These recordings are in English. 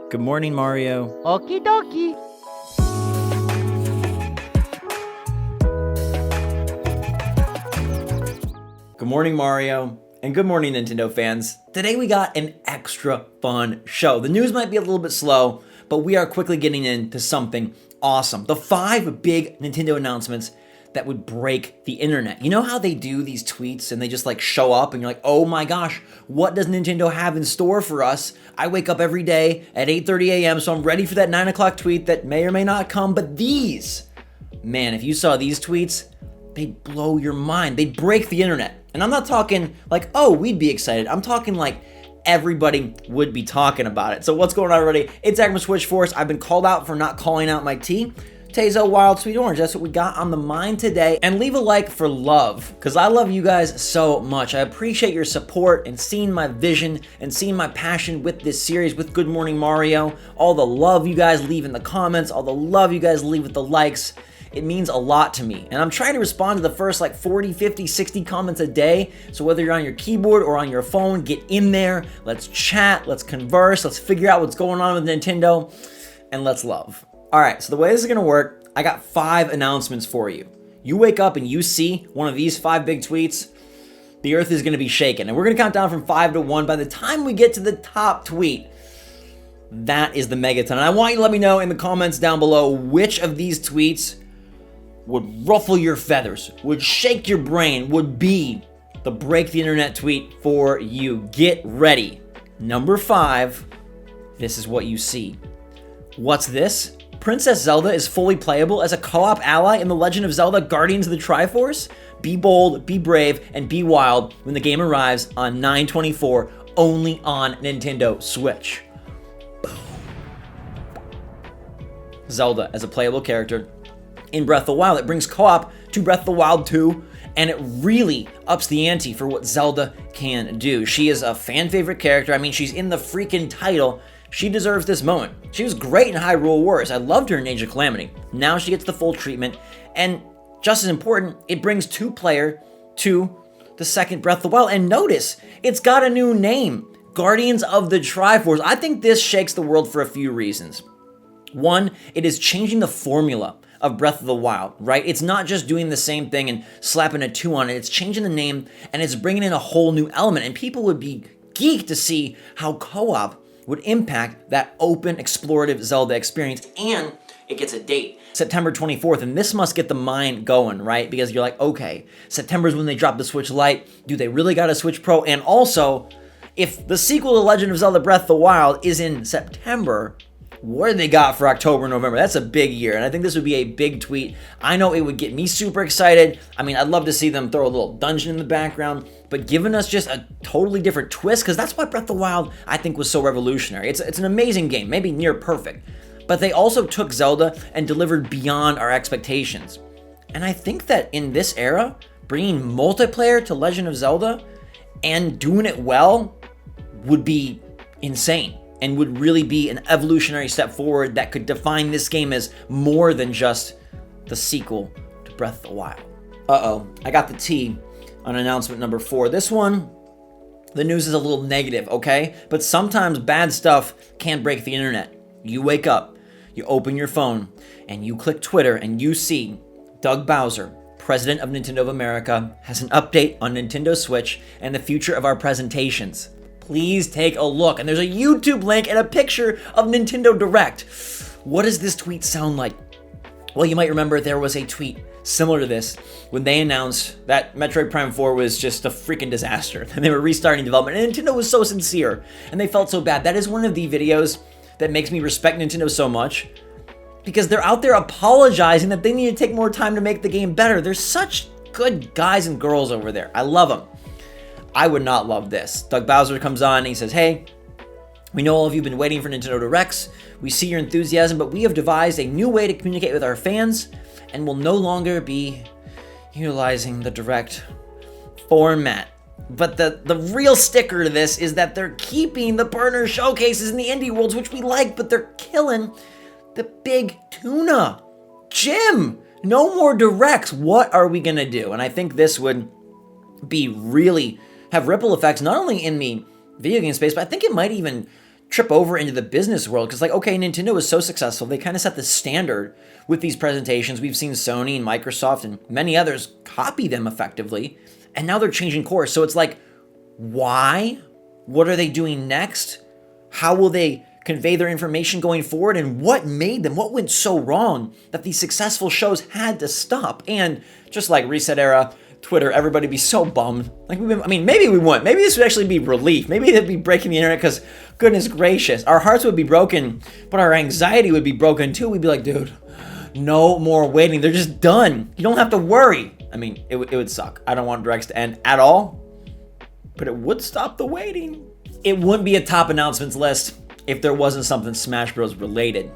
Good morning, Mario. Okie dokie. Good morning, Mario. And good morning, Nintendo fans. Today we got an extra fun show. The news might be a little bit slow, but we are quickly getting into something awesome. The 5 big Nintendo announcements that would break the internet. You know how they do these tweets and they just like show up and you're like, oh my gosh, what does Nintendo have in store for us? I wake up every day at 8:30 a.m. so I'm ready for that 9 o'clock tweet that may or may not come. But these, man, if you saw these tweets, they'd blow your mind. They'd break the internet. And I'm not talking like, oh, we'd be excited. I'm talking like everybody would be talking about it. So what's going on, everybody? It's Zach from SwitchForce. I've been called out for not calling out my tea. Tezo Wild Sweet Orange, that's what we got on the mind today. And leave a like for love, because I love you guys so much. I appreciate your support and seeing my vision and seeing my passion with this series, with Good Morning Mario. All the love you guys leave in the comments, all the love you guys leave with the likes. It means a lot to me. And I'm trying to respond to the first like 40, 50, 60 comments a day. So whether you're on your keyboard or on your phone, get in there. Let's chat, let's converse, let's figure out what's going on with Nintendo, and let's love. All right, so the way this is gonna work, I got 5 announcements for you. You wake up and you see one of these 5 big tweets, the earth is gonna be shaken. And we're gonna count down from 5 to 1. By the time we get to the top tweet, that is the megaton. And I want you to let me know in the comments down below which of these tweets would ruffle your feathers, would shake your brain, would be the break the internet tweet for you. Get ready. Number 5, this is what you see. What's this? Princess Zelda is fully playable as a co-op ally in The Legend of Zelda Guardians of the Triforce? Be bold, be brave, and be wild when the game arrives on 9/24, only on Nintendo Switch. Zelda as a playable character in Breath of the Wild. It brings co-op to Breath of the Wild 2, and it really ups the ante for what Zelda can do. She is a fan favorite character. I mean, she's in the freaking title. She deserves this moment. She was great in Hyrule Wars. I loved her in Age of Calamity. Now she gets the full treatment, and just as important, it brings 2-player to the second Breath of the Wild. And notice, it's got a new name, Guardians of the Triforce. I think this shakes the world for a few reasons. One, it is changing the formula of Breath of the Wild, right? It's not just doing the same thing and slapping a 2 on it. It's changing the name, and it's bringing in a whole new element. And people would be geeked to see how co-op would impact that open, explorative Zelda experience. And it gets a date, September 24th, and this must get the mind going, right? Because you're like, okay, September is when they drop the Switch Lite. Do they really got a Switch Pro? And also, if the sequel to Legend of Zelda Breath of the Wild is in September, what do they got for October and November? That's a big year, and I think this would be a big tweet. I know it would get me super excited. I mean, I'd love to see them throw a little dungeon in the background, but giving us just a totally different twist, because that's why Breath of the Wild, I think, was so revolutionary. It's an amazing game, maybe near perfect, but they also took Zelda and delivered beyond our expectations. And I think that in this era, bringing multiplayer to Legend of Zelda and doing it well would be insane, and would really be an evolutionary step forward that could define this game as more than just the sequel to Breath of the Wild. Uh-oh, I got the T on announcement number 4. This one, the news is a little negative, okay? But sometimes bad stuff can break the internet. You wake up, you open your phone, and you click Twitter, and you see Doug Bowser, president of Nintendo of America, has an update on Nintendo Switch and the future of our presentations. Please take a look. And there's a YouTube link and a picture of Nintendo Direct. What does this tweet sound like? Well, you might remember there was a tweet similar to this when they announced that Metroid Prime 4 was just a freaking disaster and they were restarting development. And Nintendo was so sincere and they felt so bad. That is one of the videos that makes me respect Nintendo so much, because they're out there apologizing that they need to take more time to make the game better. They're such good guys and girls over there. I love them. I would not love this. Doug Bowser comes on and he says, hey, we know all of you have been waiting for Nintendo Directs. We see your enthusiasm, but we have devised a new way to communicate with our fans and will no longer be utilizing the Direct format. But the real sticker to this is that they're keeping the partner showcases in the indie worlds, which we like, but they're killing the big tuna. Jim, no more Directs. What are we gonna do? And I think this would be really have ripple effects, not only in the video game space, but I think it might even trip over into the business world because, like, okay, Nintendo was so successful. They kind of set the standard with these presentations. We've seen Sony and Microsoft and many others copy them effectively. And now they're changing course. So it's like, why? What are they doing next? How will they convey their information going forward? And what made them? What went so wrong that these successful shows had to stop? And just like Reset Era, Twitter, everybody be so bummed. Like, maybe we wouldn't. Maybe this would actually be relief. Maybe they'd be breaking the internet because, goodness gracious, our hearts would be broken, but our anxiety would be broken too. We'd be like, dude, no more waiting. They're just done. You don't have to worry. I mean, it would suck. I don't want Directs to end at all, but it would stop the waiting. It wouldn't be a top announcements list if there wasn't something Smash Bros. Related.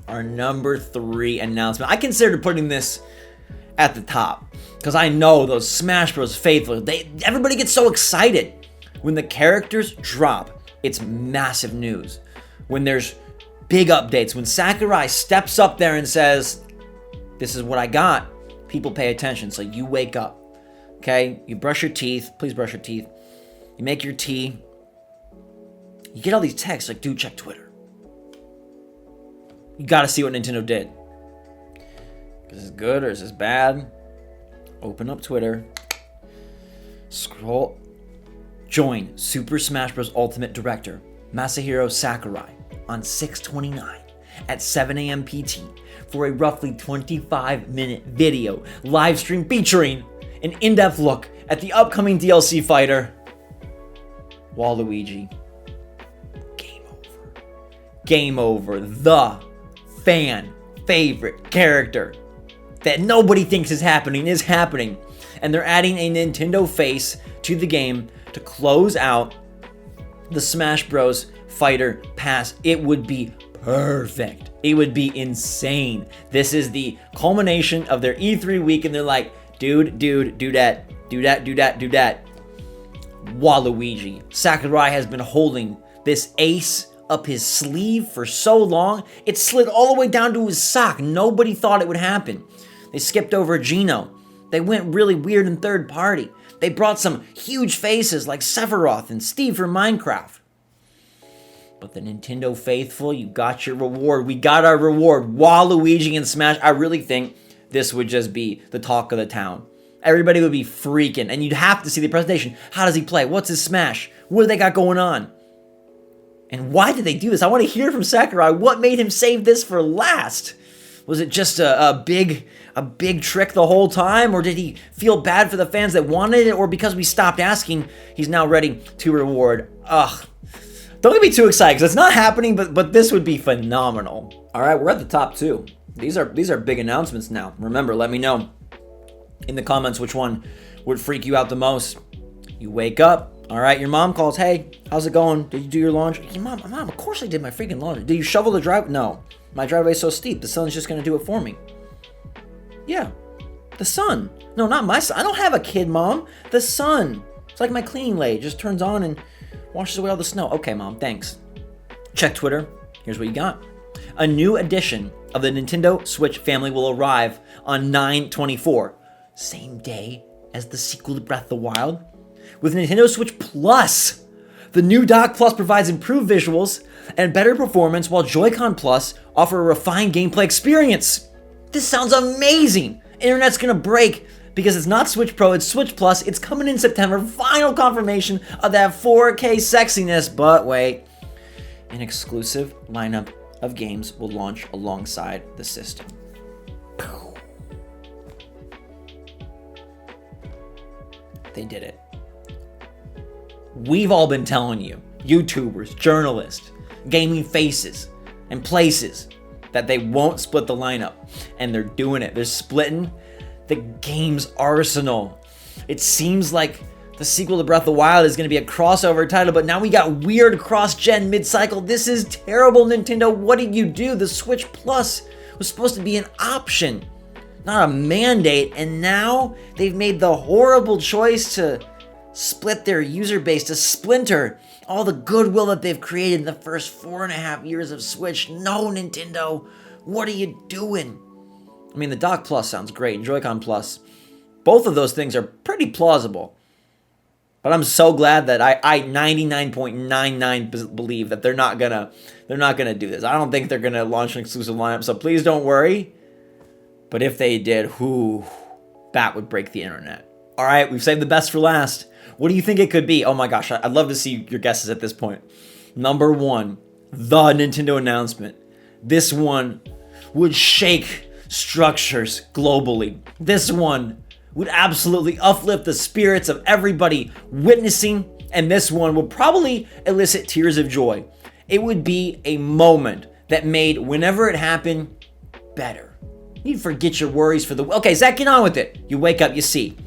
Our number 3 announcement. I considered putting this at the top because I know those Smash Bros. Faithful. Everybody gets so excited when the characters drop. It's massive news. When there's big updates, when Sakurai steps up there and says, "This is what I got," people pay attention. So you wake up, okay? You brush your teeth. Please brush your teeth. You make your tea. You get all these texts like, dude, check Twitter. You got to see what Nintendo did. Is this good or is this bad? Open up Twitter. Scroll. Join Super Smash Bros. Ultimate Director Masahiro Sakurai on 6/29 at 7 a.m. PT for a roughly 25-minute video live stream featuring an in-depth look at the upcoming DLC fighter, Waluigi. Game over. The fan favorite character that nobody thinks is happening. And they're adding a Nintendo face to the game to close out the Smash Bros. Fighter Pass. It would be perfect. It would be insane. This is the culmination of their E3 week, and they're like, dude, do that. Waluigi. Sakurai has been holding this ace up his sleeve for so long, it slid all the way down to his sock. Nobody thought it would happen. They skipped over Geno. They went really weird in third party. They brought some huge faces like Sephiroth and Steve from Minecraft. But the Nintendo faithful, you got your reward. We got our reward. Waluigi and Smash. I really think this would just be the talk of the town. Everybody would be freaking, and you'd have to see the presentation. How does he play? What's his Smash? What do they got going on? And why did they do this? I want to hear from Sakurai. What made him save this for last? Was it just a big trick the whole time? Or did he feel bad for the fans that wanted it? Or because we stopped asking, he's now ready to reward? Ugh. Don't get me too excited because it's not happening, but this would be phenomenal. All right, we're at the top 2. These are big announcements now. Remember, let me know in the comments which one would freak you out the most. You wake up. All right, your mom calls, "Hey, how's it going? Did you do your laundry?" Hey, mom, of course I did my freaking laundry. Did you shovel the driveway? No, my driveway's so steep, the sun's just gonna do it for me. Yeah, the sun. No, not my son. I don't have a kid, Mom. The sun. It's like my cleaning lady. Just turns on and washes away all the snow. Okay, Mom, thanks. Check Twitter. Here's what you got. A new edition of the Nintendo Switch family will arrive on 9/24, same day as the sequel to Breath of the Wild. With Nintendo Switch Plus, the new Dock Plus provides improved visuals and better performance, while Joy-Con Plus offer a refined gameplay experience. This sounds amazing! Internet's gonna break because it's not Switch Pro, it's Switch Plus. It's coming in September. Final confirmation of that 4K sexiness. But wait, an exclusive lineup of games will launch alongside the system. They did it. We've all been telling you, YouTubers, journalists, gaming faces, and places, that they won't split the lineup. And they're doing it. They're splitting the game's arsenal. It seems like the sequel to Breath of the Wild is going to be a crossover title, but now we got weird cross-gen mid-cycle. This is terrible, Nintendo. What did you do? The Switch Plus was supposed to be an option, not a mandate, and now they've made the horrible choice to split their user base, to splinter all the goodwill that they've created in the first 4.5 years of Switch. No, Nintendo, what are you doing? I mean, the Dock Plus sounds great, and Joy-Con Plus. Both of those things are pretty plausible. But I'm so glad that I 99.99 believe that they're not gonna do this. I don't think they're gonna launch an exclusive lineup, so please don't worry. But if they did, that would break the internet. All right, we've saved the best for last. What do you think it could be? Oh my gosh, I'd love to see your guesses at this point. Number 1, the Nintendo announcement. This one would shake structures globally. This one would absolutely uplift the spirits of everybody witnessing, and this one would probably elicit tears of joy. It would be a moment that made whenever it happened better. You'd forget your worries for the... Okay, Zach, get on with it. You wake up, you see.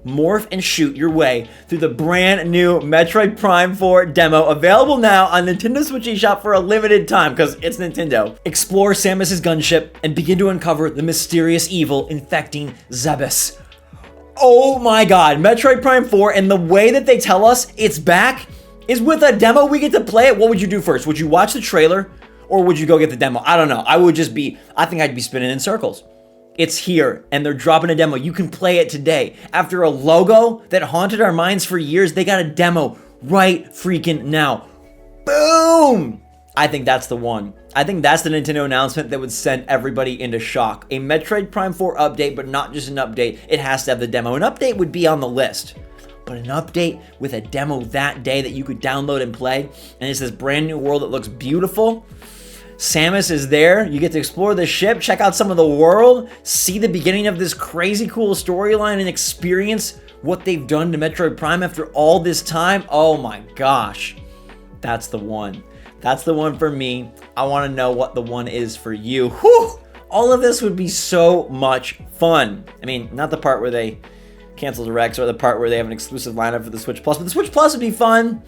Morph and shoot your way through the brand new Metroid Prime 4 demo, available now on Nintendo Switch eShop for a limited time, because it's Nintendo. Explore Samus's gunship and begin to uncover the mysterious evil infecting Zebes. Oh my god, Metroid Prime 4, and the way that they tell us it's back is with a demo. We get to play it. What would you do first? Would you watch the trailer, or would you go get the demo? I don't know. I think I'd be spinning in circles. It's here, and they're dropping a demo. You can play it today. After a logo that haunted our minds for years, they got a demo right freaking now. Boom! I think that's the one. I think that's the Nintendo announcement that would send everybody into shock. A Metroid Prime 4 update, but not just an update. It has to have the demo. An update would be on the list, but an update with a demo that day that you could download and play, and it's this brand new world that looks beautiful. Samus is there. You get to explore the ship, check out some of the world, see the beginning of this crazy cool storyline, and experience what they've done to Metroid Prime after all this time. Oh my gosh. That's the one. That's the one for me. I want to know what the one is for you. Whew! All of this would be so much fun. I mean, not the part where they cancel directs or the part where they have an exclusive lineup for the Switch Plus, but the Switch Plus would be fun.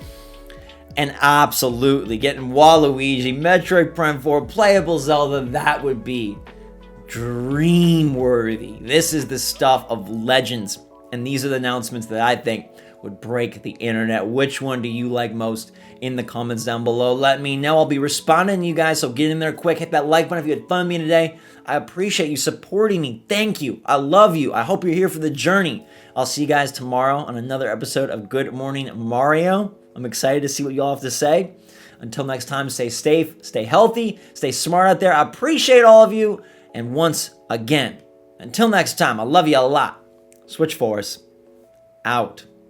And absolutely, getting Waluigi, Metroid Prime 4, playable Zelda, that would be dream-worthy. This is the stuff of legends, and these are the announcements that I think would break the internet. Which one do you like most? In the comments down below, let me know. I'll be responding to you guys, so get in there quick. Hit that like button if you had fun with me today. I appreciate you supporting me. Thank you. I love you. I hope you're here for the journey. I'll see you guys tomorrow on another episode of Good Morning Mario. I'm excited to see what you all have to say. Until next time, stay safe, stay healthy, stay smart out there. I appreciate all of you. And once again, until next time, I love you a lot. SwitchForce, out.